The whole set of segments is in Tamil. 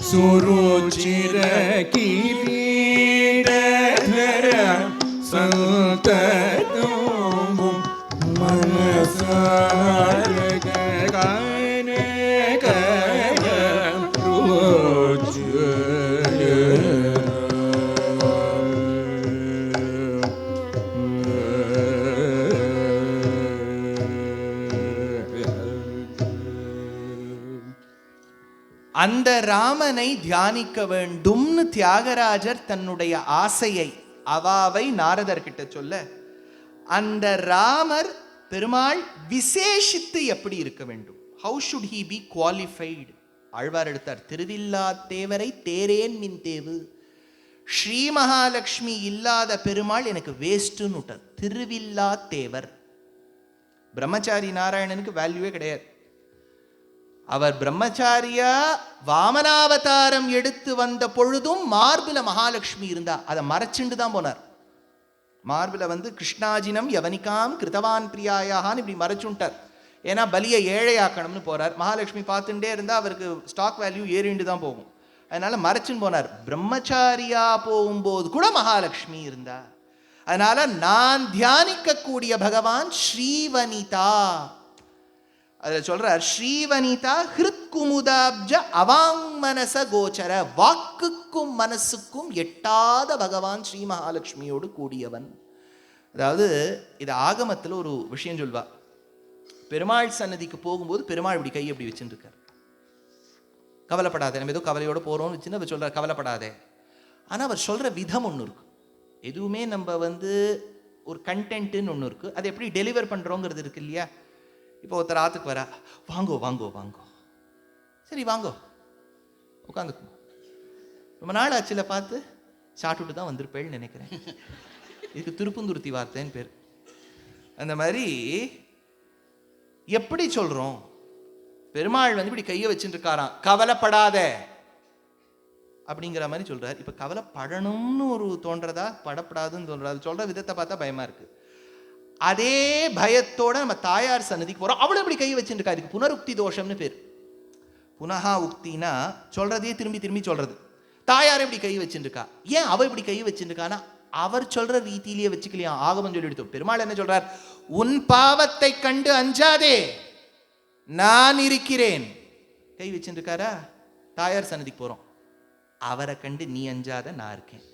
सुरुचिर किरीटधर संततम मनसार गान कर அந்த ராமனை தியானிக்க வேண்டும்னு தியாகராஜர் தன்னுடைய ஆசையை அவாவை நாரதர்கிட்ட சொல்ல, அந்த ராமர் பெருமாள் விசேஷித்து எப்படி இருக்க வேண்டும், how should he be qualified? Alvar எடுத்தார், திருவில்லா தேவரை தேரேன் மின் தேவு. ஸ்ரீ மகாலட்சுமி இல்லாத பெருமாள் எனக்கு வேஸ்ட்டுன்னு விட்டார். திருவில்லா தேவர். பிரம்மச்சாரி நாராயணனுக்கு வேல்யூவே கிடையாது. அவர் பிரம்மச்சாரியா வாமனாவதாரம் எடுத்து வந்த பொழுதும் மார்பில மகாலட்சுமி இருந்தா, அதை மறைச்சுண்டு தான் போனார். மார்பில கிருஷ்ணாஜினம் யவனிகாம் கிருத்தவான் பிரியாயான்னு இப்படி மறைச்சுட்டார். ஏன்னா பலியை ஏழையாக்கணும்னு போறார். மகாலட்சுமி பார்த்துட்டே இருந்தா அவருக்கு ஸ்டாக் வேல்யூ ஏறிண்டு தான் போகும். அதனால மறைச்சுன்னு போனார். பிரம்மச்சாரியா போகும்போது கூட மகாலட்சுமி இருந்தா. அதனால நான் தியானிக்கக்கூடிய பகவான் ஸ்ரீவனிதா. அதில் சொல்றார், ஸ்ரீவனிதா ஹிருத் குமுதாப்ஜ அவாங்மனச கோச்சர. வாக்குக்கும் மனசுக்கும் எட்டாத பகவான் ஸ்ரீ மகாலட்சுமியோடு கூடியவன். அதாவது இது ஆகமத்தில் ஒரு விஷயம் சொல்வா. பெருமாள் சன்னதிக்கு போகும்போது பெருமாள் இப்படி கையை எப்படி வச்சுட்டு இருக்கார். கவலைப்படாதே, நம்ம ஏதோ கவலையோடு போகிறோம்னு வச்சுன்னு அவர் சொல்கிறார், கவலைப்படாதே. ஆனால் அவர் சொல்கிற விதம் ஒன்று இருக்கு. எதுவுமே நம்ம ஒரு கண்டென்ட்டுன்னு ஒன்று இருக்குது, அதை எப்படி டெலிவர் பண்ணுறோங்கிறது இருக்கு இல்லையா. இப்போ ஒருத்தர் ஆற்றுக்கு வரா, வாங்கோ வாங்கோ வாங்கோ, சரி வாங்கோ உட்காந்துக்கோ, ரொம்ப நாள் ஆச்சுல பார்த்து சாப்பிட்டுட்டு தான் வந்திருப்பேன்னு நினைக்கிறேன். இதுக்கு திருப்புந்துருத்தி வார்த்தைன்னு பேர். அந்த மாதிரி எப்படி சொல்கிறோம், பெருமாள் இப்படி கையை வச்சுட்டு இருக்காராம், கவலைப்படாத அப்படிங்கிற மாதிரி சொல்கிறார். இப்போ கவலைப்படணும்னு ஒரு தோன்றதா, படப்படாதுன்னு தோன்றதா, சொல்கிற விதத்தை பார்த்தா பயமாக இருக்குது. அதே பயத்தோட நம்ம தாயார் சன்னதிக்கு போகிறோம், அவளும் இப்படி கை வச்சுட்டு இருக்கா. இதுக்கு புனருக்தி தோஷம்னு பேர். புனகா உக்தினா சொல்கிறதையே திரும்பி திரும்பி சொல்கிறது. தாயார் இப்படி கை வச்சுட்டு இருக்கா. ஏன் அவள் இப்படி கை வச்சுட்டு இருக்கான்னா, அவர் சொல்கிற ரீதியிலேயே வச்சுக்கலையா. ஆகமம் சொல்லி எடுத்தோம். பெருமாள் என்ன சொல்கிறார், உன் பாவத்தை கண்டு அஞ்சாதே, நான் இருக்கிறேன். கை வச்சுட்டு இருக்காரா. தாயார் சன்னதிக்கு போகிறோம், அவரை கண்டு நீ அஞ்சாத, நான் இருக்கேன்.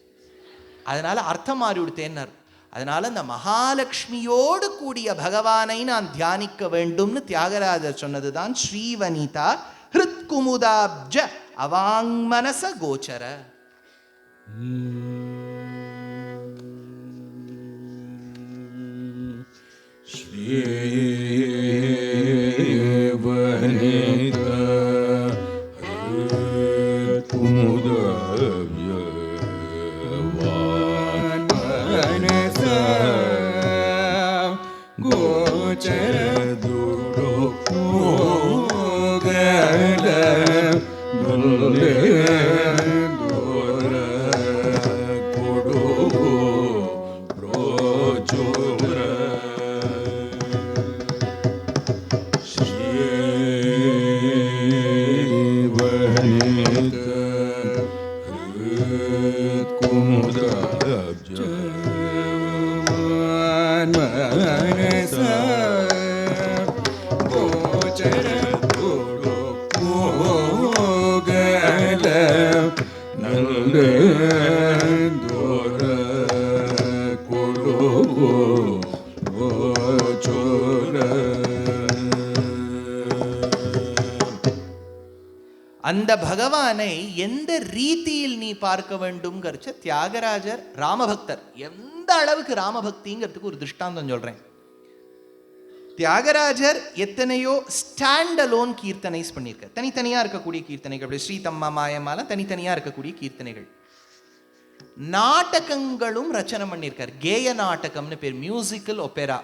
அதனால அர்த்தம் மாறி விடுத்தேன்னார். அதனால இந்த மகாலட்சுமியோடு கூடிய பகவானை நான் தியானிக்க வேண்டும்னு தியாகராஜர் சொன்னதுதான் ஸ்ரீவனிதா ஹிருத் குமுதாப்ஜ அவாங்மனச கோச்சர. அந்த பகவானை எந்த ரீதியில் நீ பார்க்க வேண்டும் தியாகராஜர் ராமபக்தர். எந்த அளவுக்கு ராமபக்திங்கிறதுக்கு ஒரு திருஷ்டாந்தம் சொல்றேன். தியாகராஜர் எத்தனையோ ஸ்டாண்ட் அலோன் கீர்த்தனைஸ் பண்ணியிருக்கார். தனித்தனியா இருக்கக்கூடிய கீர்த்தனைகள், அப்படி ஸ்ரீதம்மா மாயமாலாம் தனித்தனியா இருக்கக்கூடிய கீர்த்தனைகள். நாடகங்களும் ரச்சனை பண்ணியிருக்கார். கேய நாடகம்னு பேர், மியூசிக்கல் ஒப்பேரா.